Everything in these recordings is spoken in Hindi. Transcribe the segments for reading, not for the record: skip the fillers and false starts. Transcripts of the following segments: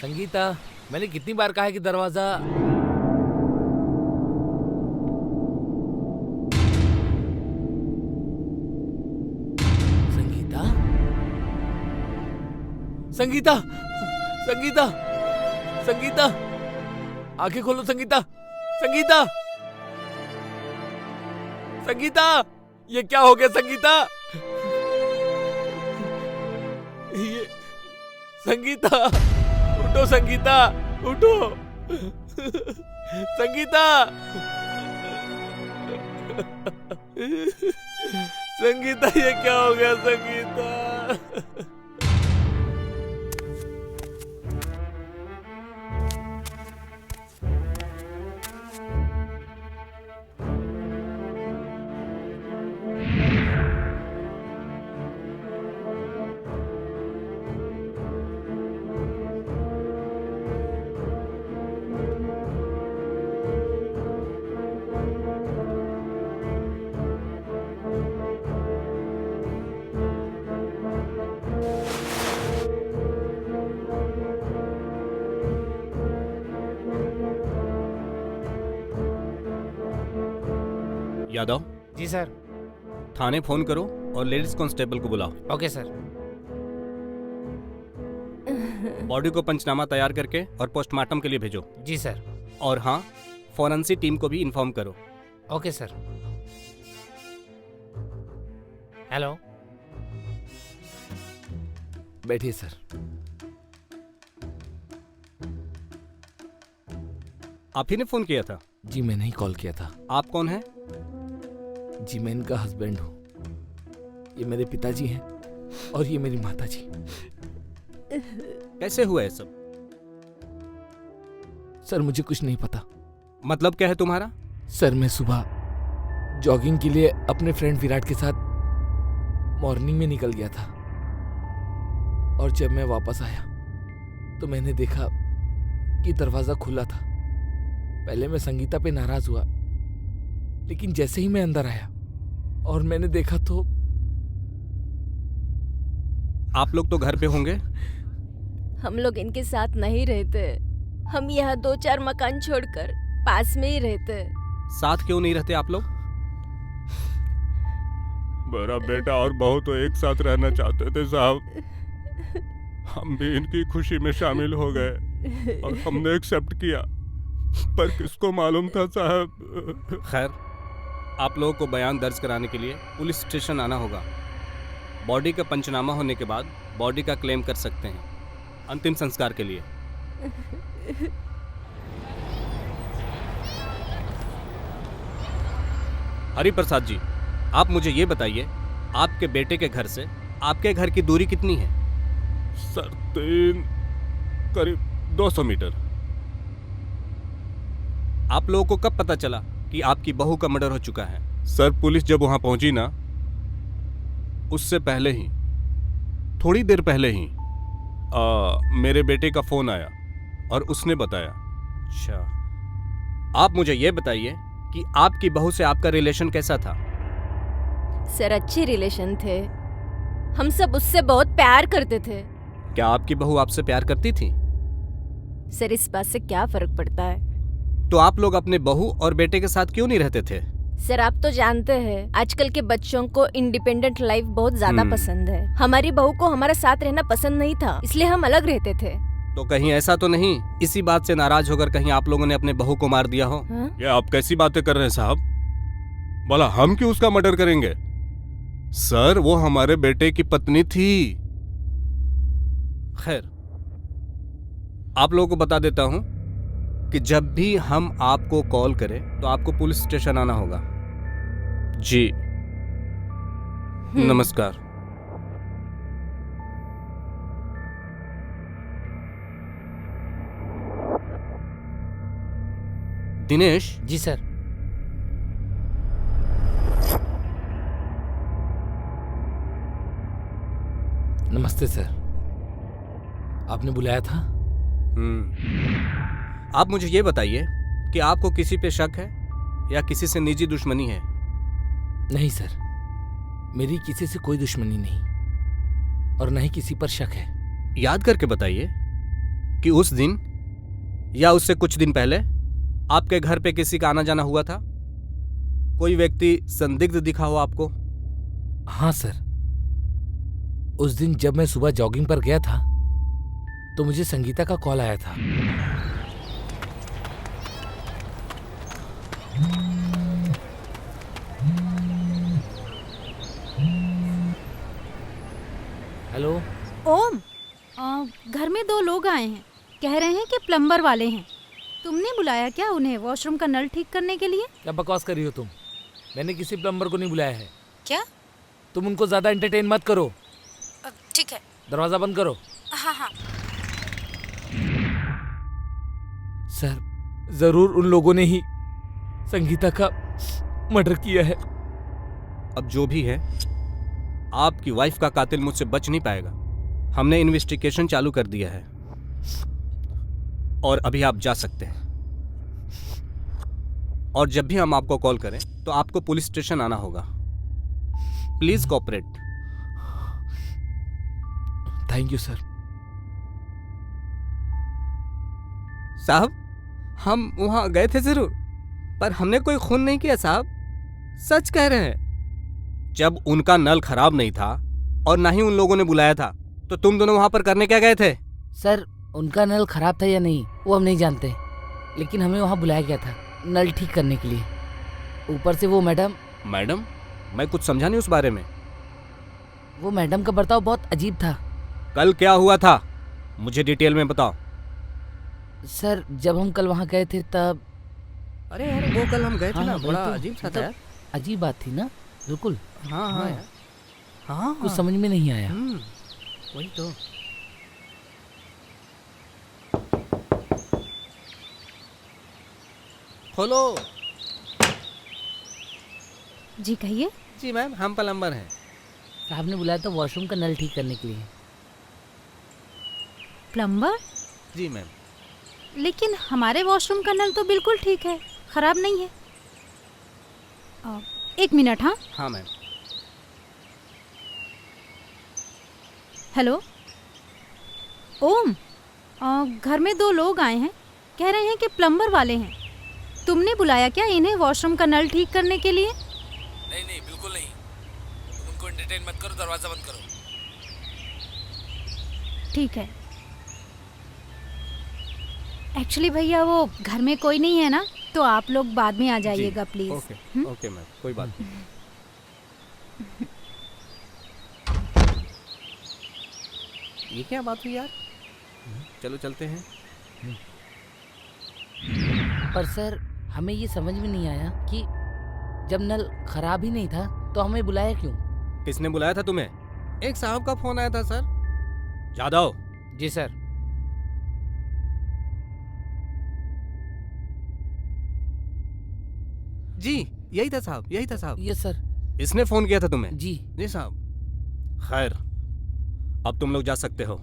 संगीता, मैंने कितनी बार कहा है कि दरवाजा। संगीता, संगीता, संगीता, संगीता, आंखें खोलो संगीता, संगीता, संगीता, ये क्या हो गया संगीता? ये संगीता, उठो संगीता, उठो संगीता, संगीता, ये क्या हो गया संगीता? यादव, जी सर। थाने फोन करो और लेडीज कांस्टेबल को बुलाओ। Okay sir. बॉडी को पंचनामा तैयार करके और पोस्टमार्टम के लिए भेजो। जी सर। और हाँ, फॉरेंसिक टीम को भी इन्फॉर्म करो। Okay sir. हेलो, बैठिए सर। आप ही ने फोन किया था? जी मैंने ही कॉल किया था। आप कौन हैं? जी मैं इनका हस्बैंड हूँ। ये मेरे पिताजी हैं और ये मेरी माताजी। कैसे हुआ है सब? सर मुझे कुछ नहीं पता। मतलब क्या है तुम्हारा? सर मैं सुबह जॉगिंग के लिए अपने फ्रेंड विराट के साथ मॉर्निंग में निकल गया था और जब मैं वापस आया तो मैंने देखा कि दरवाजा खुला था। पहले मैं संगीता पे नाराज हुआ, लेकिन जैसे ही मैं अंदर आया और मैंने देखा तो आप लोग तो घर पे होंगे? हम लोग इनके साथ नहीं रहते। हम यहाँ 2-4 मकान छोड़कर पास में ही रहते। साथ क्यों नहीं रहते आप लोग? मेरा बेटा और बहू तो एक साथ रहना चाहते थे साहब। हम भी इनकी खुशी में शामिल हो गए और हमने एक्सेप्ट किया, पर किसको मालूम था साहब। खैर, आप लोगों को बयान दर्ज कराने के लिए पुलिस स्टेशन आना होगा। बॉडी का पंचनामा होने के बाद बॉडी का क्लेम कर सकते हैं अंतिम संस्कार के लिए। हरि प्रसाद जी, आप मुझे ये बताइए, आपके बेटे के घर से आपके घर की दूरी कितनी है? सर करीब 200 मीटर। आप लोगों को कब पता चला कि आपकी बहू का मर्डर हो चुका है? सर पुलिस जब वहां पहुंची ना, उससे पहले ही, थोड़ी देर पहले ही मेरे बेटे का फोन आया और उसने बताया। अच्छा, आप मुझे ये बताइए कि आपकी बहू से आपका रिलेशन कैसा था? सर अच्छे रिलेशन थे। हम सब उससे बहुत प्यार करते थे। क्या आपकी बहू आपसे प्यार करती थी? सर इस बात से क्या फर्क पड़ता है? तो आप लोग अपने बहू और बेटे के साथ क्यों नहीं रहते थे? सर आप तो जानते हैं आजकल के बच्चों को इंडिपेंडेंट लाइफ बहुत ज्यादा पसंद है। हमारी बहू को हमारा साथ रहना पसंद नहीं था, इसलिए हम अलग रहते थे। तो कहीं ऐसा तो नहीं इसी बात से नाराज होकर कहीं आप लोगों ने अपने बहू को मार दिया हो? हाँ? ये आप कैसी बातें कर रहे हैं साहब? बोला हम क्यों उसका मर्डर करेंगे? सर वो हमारे बेटे की पत्नी थी। खैर, आप लोगों को बता देता हूं कि जब भी हम आपको कॉल करें तो आपको पुलिस स्टेशन आना होगा। जी नमस्कार। दिनेश जी सर। नमस्ते सर, आपने बुलाया था? आप मुझे ये बताइए कि आपको किसी पे शक है या किसी से निजी दुश्मनी है? नहीं सर, मेरी किसी से कोई दुश्मनी नहीं और न ही किसी पर शक है। याद करके बताइए। कि उस दिन या उससे कुछ दिन पहले आपके घर पे किसी का आना जाना हुआ था? कोई व्यक्ति संदिग्ध दिखा हो आपको? हाँ सर, उस दिन जब मैं सुबह जॉगिंग पर गया था तो मुझे संगीता का कॉल आया था। हेलो। ओम, घर में 2 लोग आए हैं, कह रहे हैं कि प्लम्बर वाले हैं। तुमने बुलाया क्या उन्हें वॉशरूम का नल ठीक करने के लिए? क्या बकवास कर रही हो तुम? मैंने किसी प्लम्बर को नहीं बुलाया है। क्या? तुम उनको ज्यादा एंटरटेन मत करो। ठीक है। दरवाजा बंद करो। हाँ हाँ। सर, जरूर उन लोगों ने ही संगीता का मर्डर किया है। अब जो भी है, आपकी वाइफ का कातिल मुझसे बच नहीं पाएगा। हमने इन्वेस्टिगेशन चालू कर दिया है और अभी आप जा सकते हैं। और जब भी हम आपको कॉल करें तो आपको पुलिस स्टेशन आना होगा। Please cooperate. Thank you sir. साहब, हम वहां गए थे जरूर, पर हमने कोई खून नहीं किया साहब। सच कह रहे हैं। जब उनका नल खराब नहीं था और ना ही उन लोगों ने बुलाया था, तो तुम दोनों वहां पर करने क्या गए थे? सर, उनका नल खराब था या नहीं वो हम नहीं जानते, लेकिन हमें वहाँ बुलाया गया था नल ठीक करने के लिए। ऊपर से वो मैडम मैं कुछ समझा नहीं उस बारे में। वो मैडम का बर्ताव बहुत अजीब था। कल क्या हुआ था, मुझे डिटेल में बताओ। सर, जब हम कल वहाँ गए थे तब अरे यार, वो कल हम गए थे हाँ, ना, वही बड़ा तो, अजीब सा था मतलब यार। अजीब बात थी ना। बिल्कुल। हाँ हाँ। यार। हाँ कुछ समझ में नहीं आया। वही तो। खोलो। जी कहिए। जी मैम, हम प्लम्बर हैं। साहब ने बुलाया था वॉशरूम का नल ठीक करने के लिए। प्लम्बर? जी मैम। लेकिन हमारे वॉशरूम का नल तो बिल्कुल ठीक है, खराब नहीं है। 1 मिनट। हाँ हाँ मैम। हेलो ओम, घर में 2 लोग आए हैं, कह रहे हैं कि प्लम्बर वाले हैं। तुमने बुलाया क्या इन्हें वॉशरूम का नल ठीक करने के लिए? नहीं, बिल्कुल नहीं। तुम उनको एंटरटेन मत करो, दरवाजा बंद करो। ठीक है। एक्चुअली भैया वो घर में कोई नहीं है ना, तो आप लोग बाद में आ जाइएगा प्लीज। ओके मैम, कोई बात नहीं। ये क्या बात हुई यार? चलो चलते हैं। पर सर, हमें ये समझ में नहीं आया कि जब नल खराब ही नहीं था तो हमें बुलाया क्यों? किसने बुलाया था तुम्हें? एक साहब का फोन आया था सर। जादव। जी सर। जी, यही था साहब, यही था साहब। Yes sir. इसने फोन किया था तुम्हें? जी। जी साहब। खैर, अब तुम लोग जा सकते हो,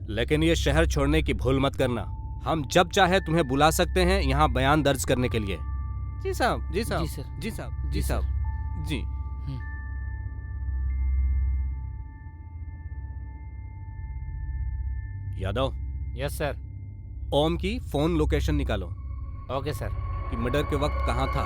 लेकिन ये शहर छोड़ने की भूल मत करना। हम जब चाहे तुम्हें बुला सकते हैं यहाँ बयान दर्ज करने के लिए। जी साहब, जी साहब, जी सर। जी साहब, जी जी साहब, जी। यादव। Yes sir. ओम की फोन लोकेशन निकालो ओके सर। कि मर्डर के वक्त कहाँ था।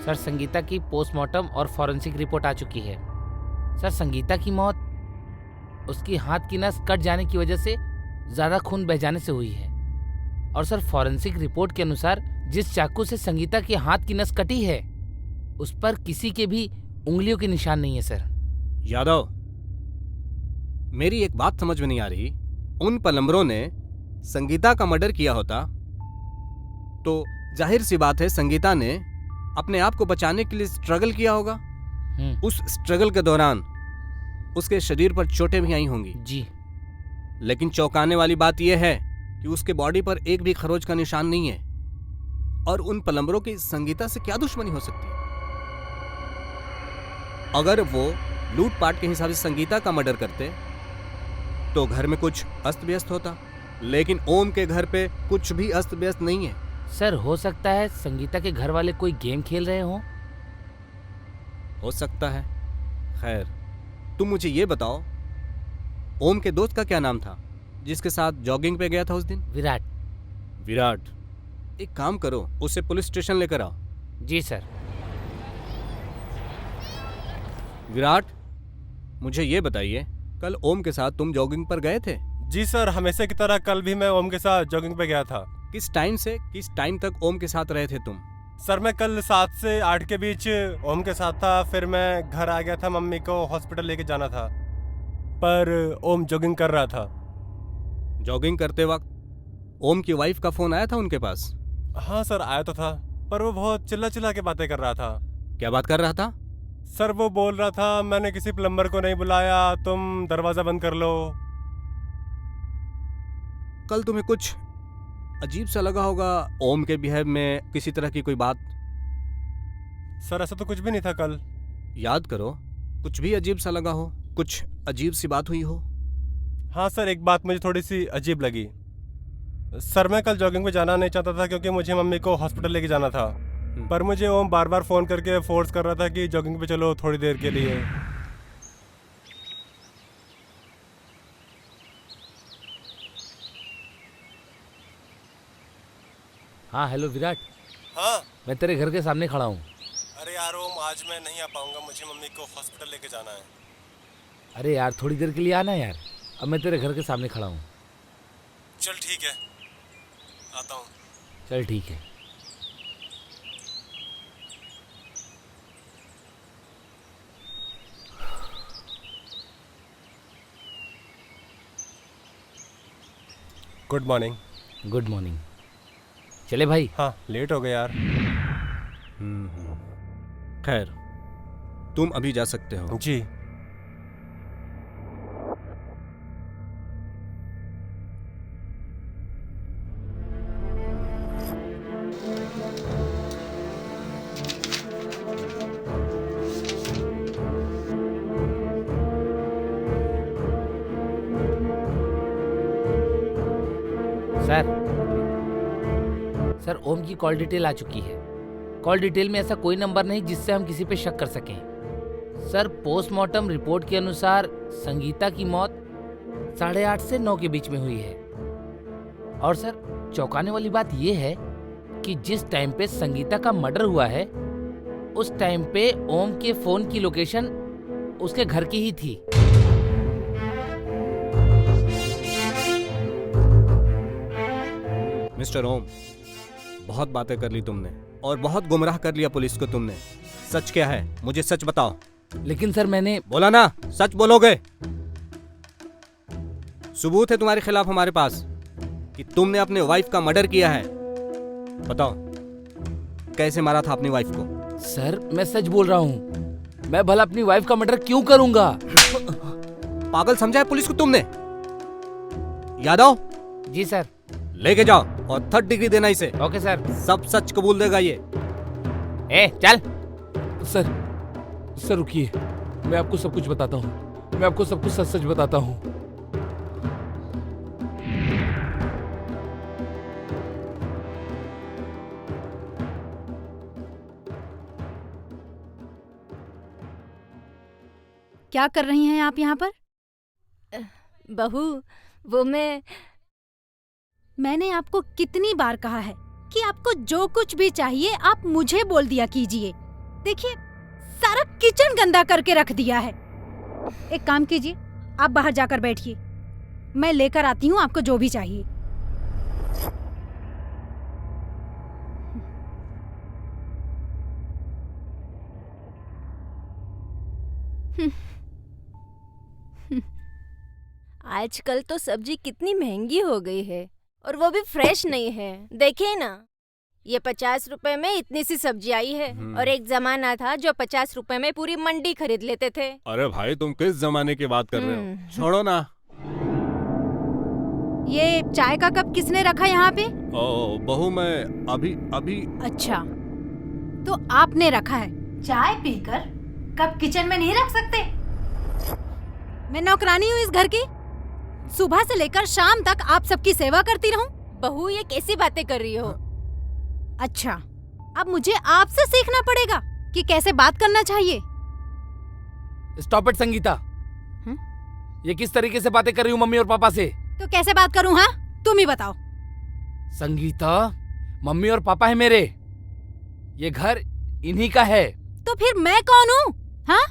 सर, संगीता की पोस्टमार्टम और फॉरेंसिक रिपोर्ट आ चुकी है। सर, संगीता की मौत उसकी हाथ की नस कट जाने की वजह से ज़्यादा खून बह जाने से हुई है। और सर, फॉरेंसिक रिपोर्ट के अनुसार जिस चाकू से संगीता के हाथ की नस कटी है उस पर किसी के भी उंगलियों के निशान नहीं है सर। यादव, मेरी एक बात समझ में नहीं आ रही। उन प्लम्बरों ने संगीता का मर्डर किया होता तो जाहिर सी बात है संगीता ने अपने आप को बचाने के लिए स्ट्रगल किया होगा। उस स्ट्रगल के दौरान उसके शरीर पर चोटें भी आई होंगी। जी। लेकिन चौंकाने वाली बात यह है कि उसके बॉडी पर एक भी खरोच का निशान नहीं है। और उन प्लम्बरों की संगीता से क्या दुश्मनी हो सकती है? अगर वो लूटपाट के हिसाब से संगीता का मर्डर करते तो घर में कुछ अस्त व्यस्त होता, लेकिन ओम के घर पे कुछ भी अस्त व्यस्त नहीं है। सर हो सकता है संगीता के घर वाले कोई गेम खेल रहे हों। हो सकता है। खैर, तुम मुझे ये बताओ, ओम के दोस्त का क्या नाम था जिसके साथ जॉगिंग पे गया था उस दिन? विराट। विराट। एक काम करो, उसे पुलिस स्टेशन लेकर आओ। जी सर। विराट, मुझे ये बताइए, कल ओम के साथ तुम जॉगिंग पर गए थे? जी सर, हमेशा की तरह कल भी मैं ओम के साथ जॉगिंग पे गया था। किस टाइम से किस टाइम तक ओम के साथ रहे थे तुम? सर मैं कल 7 से 8 के बीच ओम के साथ था, फिर मैं घर आ गया था, मम्मी को हॉस्पिटल लेके जाना था, पर ओम जॉगिंग कर रहा था। जॉगिंग करते वक्त ओम की वाइफ का फोन आया था उनके पास? हाँ सर, आया तो था, पर वो बहुत चिल्ला चिल्ला के बातें कर रहा था। क्या बात कर रहा था? सर वो बोल रहा था, मैंने किसी प्लम्बर को नहीं बुलाया, तुम दरवाजा बंद कर लो। कल तुम्हें कुछ अजीब सा लगा होगा ओम के बिहेव में, किसी तरह की कोई बात? सर ऐसा तो कुछ भी नहीं था कल। याद करो, कुछ भी अजीब सा लगा हो, कुछ अजीब सी बात हुई हो? हाँ सर, एक बात मुझे थोड़ी सी अजीब लगी। सर मैं कल जॉगिंग पे जाना नहीं चाहता था क्योंकि मुझे मम्मी को हॉस्पिटल लेके जाना था, पर मुझे ओम बार बार फ़ोन करके फोर्स कर रहा था कि जॉगिंग पे चलो थोड़ी देर के लिए। हाँ हेलो विराट, हाँ। मैं तेरे घर के सामने खड़ा हूँ। अरे यार ओम, आज मैं नहीं आ पाऊंगा, मुझे मम्मी को हॉस्पिटल लेके जाना है। अरे यार थोड़ी देर के लिए आना यार, अब मैं तेरे घर के सामने खड़ा हूँ। चल ठीक है, आता हूँ। चल ठीक है। Good morning. Good morning. चले भाई। हाँ लेट हो गए यार। खैर, तुम अभी जा सकते हो। जी। सर ओम की कॉल डिटेल आ चुकी है। कॉल डिटेल में ऐसा कोई नंबर नहीं जिससे हम किसी पे शक कर सकें। सर पोस्टमार्टम रिपोर्ट के अनुसार संगीता की मौत 8:30 से 9 के बीच में हुई है। और सर चौंकाने वाली बात यह है कि जिस टाइम पे संगीता का मर्डर हुआ है उस टाइम पे ओम के फोन की लोकेशन उसके घर की ही थी। मिस्टर ओम, बहुत बातें कर ली तुमने और बहुत गुमराह कर लिया पुलिस को तुमने। सच क्या है, मुझे सच बताओ। लेकिन सर मैंने बोला ना, सच बोलोगे। सबूत है तुम्हारे खिलाफ हमारे पास कि तुमने अपने वाइफ का मर्डर किया है। बताओ कैसे मारा था अपनी वाइफ को? सर मैं सच बोल रहा हूँ, मैं भला अपनी वाइफ का मर्डर क्यों करूंगा? पागल समझा है पुलिस को तुमने? यादव। जी सर। लेके जाओ और 3rd डिग्री देना इसे। Okay sir. सब सच कबूल देगा ये। चल। सर रुकिए, मैं आपको सब कुछ बताता हूँ, मैं आपको सब कुछ सच सच बताता हूँ। क्या कर रही हैं आप यहाँ पर? बहू, वो मैंने आपको कितनी बार कहा है कि आपको जो कुछ भी चाहिए आप मुझे बोल दिया कीजिए। देखिए सारा किचन गंदा करके रख दिया है। एक काम कीजिए, आप बाहर जाकर बैठिए, मैं लेकर आती हूँ आपको जो भी चाहिए। आजकल तो सब्जी कितनी महंगी हो गई है और वो भी फ्रेश नहीं है। देखिए ना, ये 50 रुपए में इतनी सी सब्जी आई है और एक जमाना था जो 50 रुपए में पूरी मंडी खरीद लेते थे। अरे भाई तुम किस जमाने की बात कर रहे हो? छोड़ो ना। ये चाय का कप किसने रखा यहाँ पे? ओ बहू, मैं अभी। अच्छा, तो आपने रखा है। चाय पीकर कप किचन में नहीं रख सकते? मैं नौकरानी हूँ इस घर की। सुबह से लेकर शाम तक आप सबकी सेवा करती रहूं? बहू, ये कैसी बातें कर रही हो? अच्छा, अब मुझे आपसे सीखना पड़ेगा कि कैसे बात करना चाहिए। Stop it Sangeeta. ये किस तरीके से बातें कर रही हूँ मम्मी और पापा से? तो कैसे बात करूं? हाँ, तुम ही बताओ। संगीता, मम्मी और पापा है मेरे, ये घर इन्हीं का है। तो फिर मैं कौन हूँ? हाँ,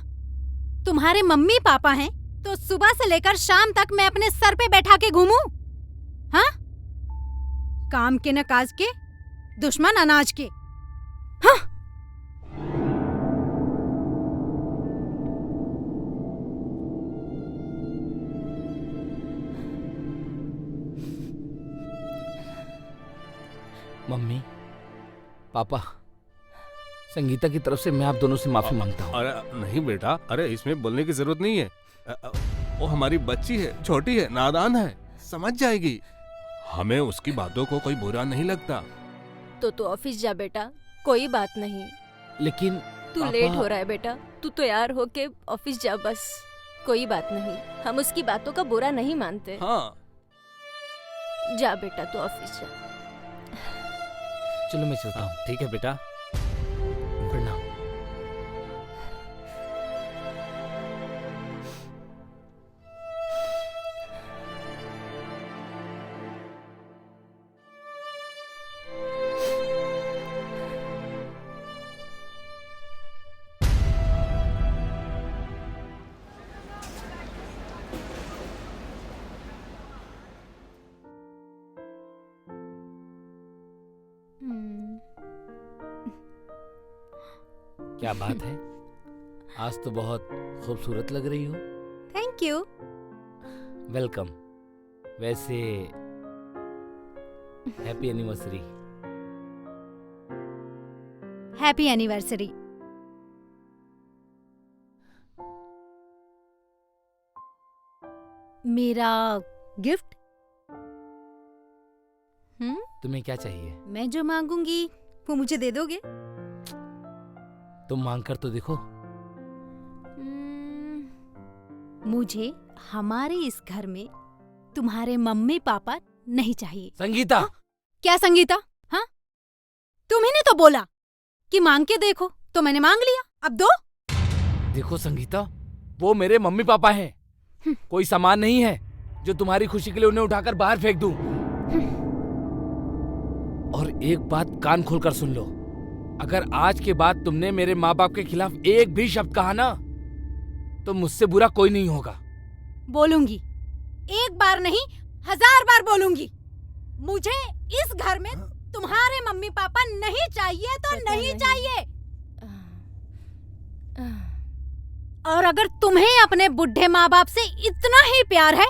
तुम्हारे मम्मी पापा हैं तो सुबह से लेकर शाम तक मैं अपने सर पे बैठा के घूमूं? हाँ, काम के न काज के, दुश्मन अनाज के। हाँ। मम्मी, पापा, संगीता की तरफ से मैं आप दोनों से माफी मांगता हूँ। अरे नहीं बेटा, अरे इसमें बोलने की जरूरत नहीं है। वो हमारी बच्ची है, छोटी है, नादान है, समझ जाएगी। हमें उसकी बातों को कोई बुरा नहीं लगता। तो तू ऑफिस जा बेटा, कोई बात नहीं। लेकिन तू पापा... लेट हो रहा है बेटा, तू तैयार होके ऑफिस जा बस। कोई बात नहीं, हम उसकी बातों का बुरा नहीं मानते। हाँ, जा बेटा, तू ऑफिस जा। चलो मैं चलता हूँ। ठीक है बेटा। प्रणाम। क्या बात है, आज तो बहुत खूबसूरत लग रही हो। Thank you. वेलकम। वैसे हैप्पी एनिवर्सरी। Happy anniversary. मेरा गिफ्ट? तुम्हें क्या चाहिए? मैं जो मांगूंगी वो मुझे दे दोगे? तुम मांग कर तो देखो। मुझे हमारे इस घर में तुम्हारे मम्मी पापा नहीं चाहिए। संगीता! हा? क्या संगीता? हाँ, तुम्ही ने तो बोला कि मांग के देखो, तो मैंने मांग लिया, अब दो। देखो संगीता, वो मेरे मम्मी पापा हैं, कोई सामान नहीं है जो तुम्हारी खुशी के लिए उन्हें उठाकर बाहर फेंक दूं। और एक बात कान खोलकर सुन लो, अगर आज के बाद तुमने मेरे माँ बाप के खिलाफ एक भी शब्द कहा ना, तो मुझसे बुरा कोई नहीं होगा। बोलूंगी, एक बार नहीं 1000 बार बोलूंगी। मुझे इस घर में तुम्हारे मम्मी पापा नहीं चाहिए तो नहीं चाहिए। और अगर तुम्हें अपने बुढ़े माँ बाप से इतना ही प्यार है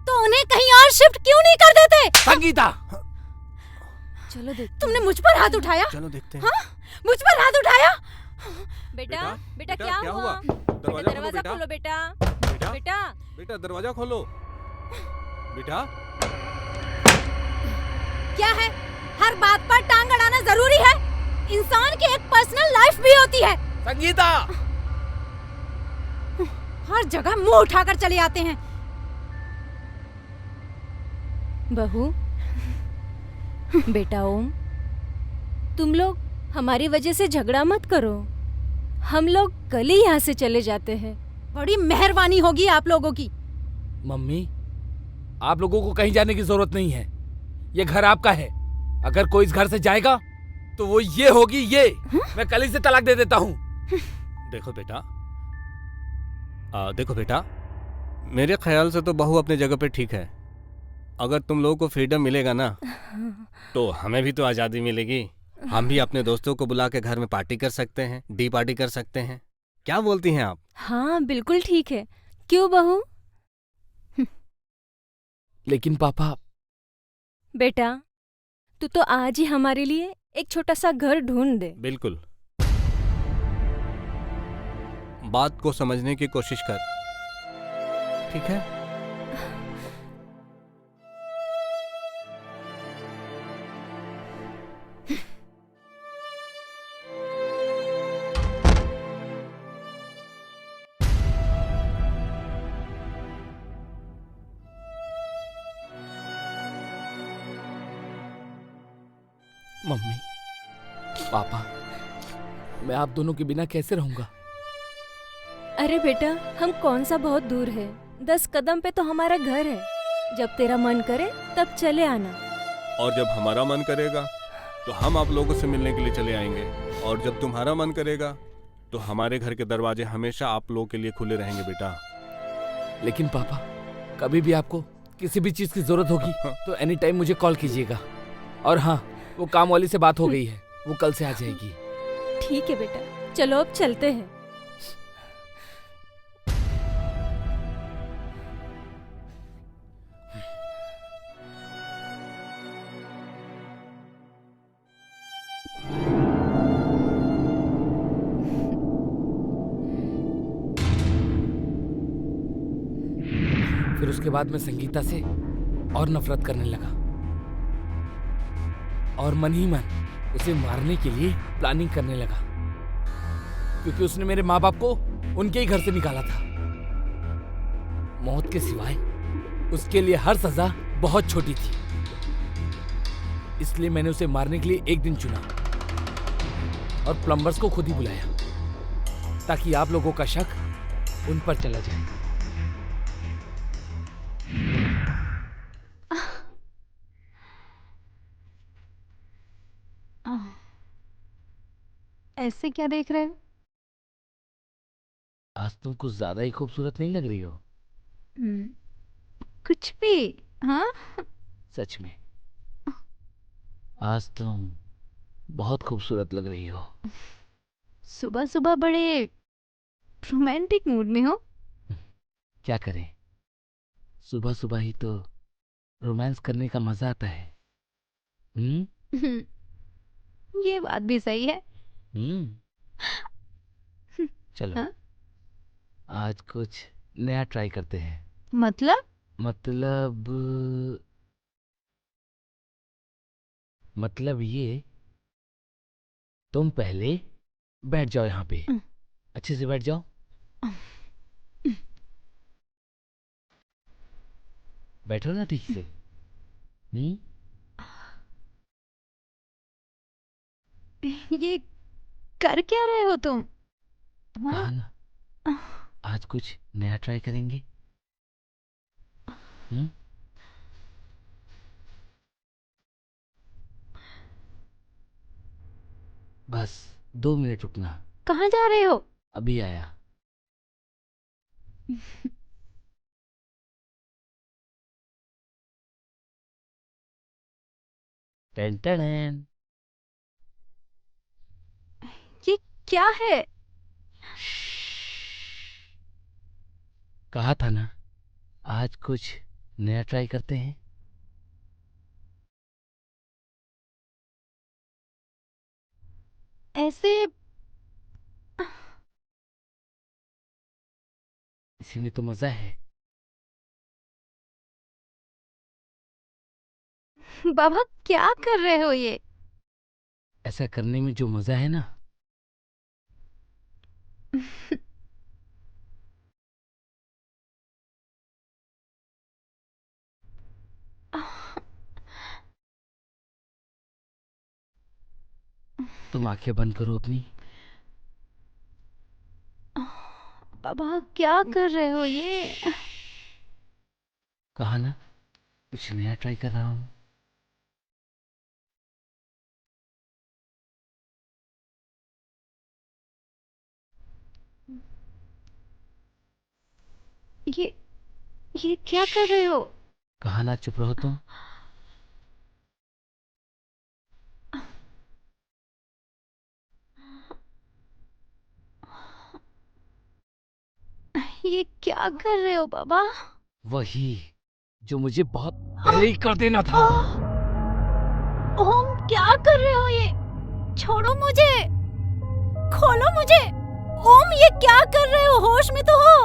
तो उन्हें कहीं और शिफ्ट क्यों नहीं कर देते? संगीता! चलो देख। तुमने मुझ पर हाथ उठाया? चलो देखते हैं। हाँ? मुझ पर हाथ उठाया? बेटा, बेटा बेटा, क्या क्या हुआ? हुआ? दरवाजा खोलो बेटा। बेटा, बेटा, बेटा दरवाजा खोलो। बेटा, क्या है? हर बात पर टांग अड़ाना जरूरी है? इंसान की एक पर्सनल लाइफ भी होती है। संगीता! हर जगह मुंह उठाकर चले आते हैं। बहू, बेटा ओम, तुम लोग हमारी वजह से झगड़ा मत करो। हम लोग कल ही यहाँ से चले जाते हैं। बड़ी मेहरबानी होगी आप लोगों की। मम्मी, आप लोगों को कहीं जाने की जरूरत नहीं है, ये घर आपका है। अगर कोई इस घर से जाएगा तो वो ये होगी ये। मैं कल ही से तलाक दे देता हूँ। देखो बेटा, देखो बेटा, मेरे ख्याल से तो बहू अपनी जगह पे ठीक है। अगर तुम लोगों को फ्रीडम मिलेगा ना, तो हमें भी तो आज़ादी मिलेगी। हम भी अपने दोस्तों को बुला के घर में पार्टी कर सकते हैं, डी पार्टी कर सकते हैं। क्या बोलती हैं आप? हाँ बिल्कुल ठीक है। क्यों बहू? लेकिन पापा... बेटा, तू तो आज ही हमारे लिए एक छोटा सा घर ढूंढ दे। बिल्कुल, बात को समझने की कोशिश कर, ठीक है? मम्मी, पापा, मैं आप दोनों के बिना कैसे रहूंगा? अरे बेटा, हम कौन सा बहुत दूर है, 10 कदम पे तो हमारा घर है। जब तेरा मन करे तब चले आना। और जब हमारा मन करेगा तो हम आप लोगों से मिलने के लिए चले आएंगे, और जब तुम्हारा मन करेगा तो हमारे घर के दरवाजे हमेशा आप लोगों के लिए खुले रहेंगे बेटा। लेकिन पापा, कभी भी आपको किसी भी चीज की जरूरत होगी तो एनी टाइम मुझे कॉल कीजिएगा। और हाँ, वो काम वाली से बात हो गई है, वो कल से आ जाएगी। ठीक है बेटा, चलो अब चलते हैं। फिर उसके बाद मैं संगीता से और नफरत करने लगा, और मन ही मन उसे मारने के लिए प्लानिंग करने लगा, क्योंकि उसने मेरे माँ बाप को उनके ही घर से निकाला था। मौत के सिवाय उसके लिए हर सजा बहुत छोटी थी, इसलिए मैंने उसे मारने के लिए एक दिन चुना और प्लम्बर्स को खुद ही बुलाया, ताकि आप लोगों का शक उन पर चला जाए। ऐसे क्या देख रहे हो? आज तुम कुछ ज्यादा ही खूबसूरत नहीं लग रही हो। कुछ भी। हाँ, सच में आज तुम बहुत खूबसूरत लग रही हो। सुबह सुबह बड़े रोमांटिक मूड में हो। क्या करें, सुबह सुबह ही तो रोमांस करने का मजा आता है। ये बात भी सही है। चलो हाँ? आज कुछ नया ट्राई करते हैं। मतलब ये, तुम पहले बैठ जाओ यहाँ पे, अच्छे से बैठ जाओ। बैठो ना ठीक से। ये कर क्या रहे हो तुम? कहा ना, आज कुछ नया ट्राई करेंगे। बस 2 मिनट रुकना। कहाँ जा रहे हो? अभी आया। Ten ten. ये क्या है? कहा था ना, आज कुछ नया ट्राई करते हैं। ऐसे इसी में तो मजा है। बाबा, क्या कर रहे हो ये? ऐसा करने में जो मजा है ना, तुम आंखें बंद करो अपनी। बाबा, क्या कर रहे हो ये? कहा ना, कुछ नया ट्राई कर रहा हूँ। ये क्या कर रहे हो? कहा ना, चुप रहो तुम। ये क्या कर रहे हो बाबा? वही जो मुझे बहुत पहले ही कर देना था। ओम, क्या कर रहे हो ये? छोड़ो मुझे, खोलो मुझे। ओम, ये क्या कर रहे हो? होश में तो हो।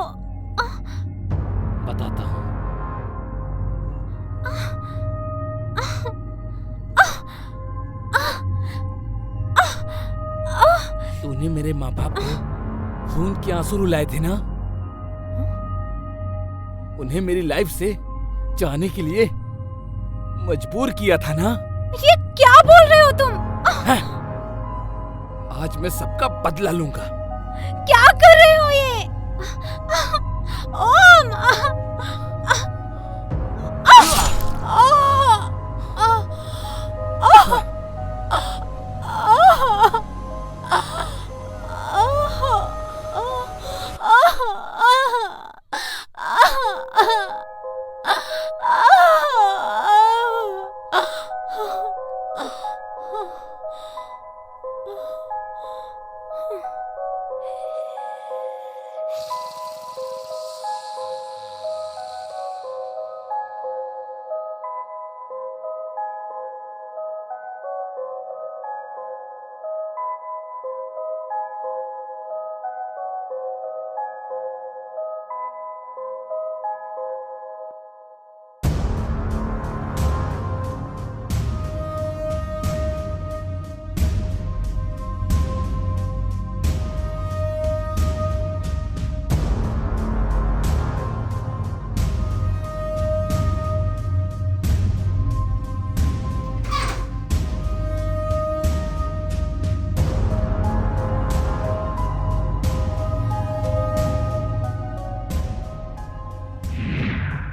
बताता हूँ। तूने मेरे माँ बाप को खून के आंसू रुलाए थे ना, उन्हें मेरी लाइफ से जाने के लिए मजबूर किया था ना। ये क्या बोल रहे हो तुम? आज मैं सबका बदला लूंगा। क्या कर रहे हो ये? ओम!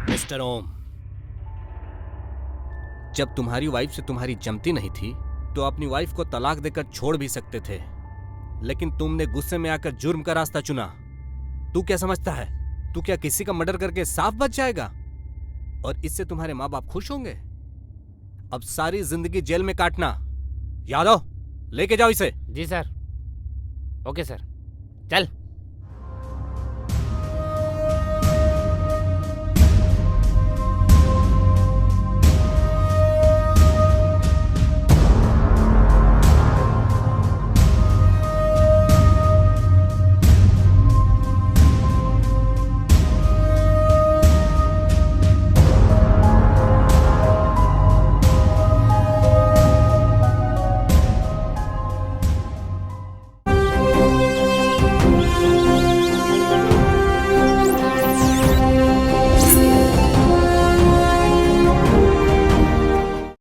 मिस्टर ओम, जब तुम्हारी वाइफ से तुम्हारी जमती नहीं थी तो अपनी वाइफ को तलाक देकर छोड़ भी सकते थे, लेकिन तुमने गुस्से में आकर जुर्म का रास्ता चुना। तू क्या समझता है, तू क्या किसी का मर्डर करके साफ बच जाएगा? और इससे तुम्हारे माँ बाप खुश होंगे? अब सारी जिंदगी जेल में काटना। यादव, लेके जाओ इसे। जी सर। ओके सर, चल।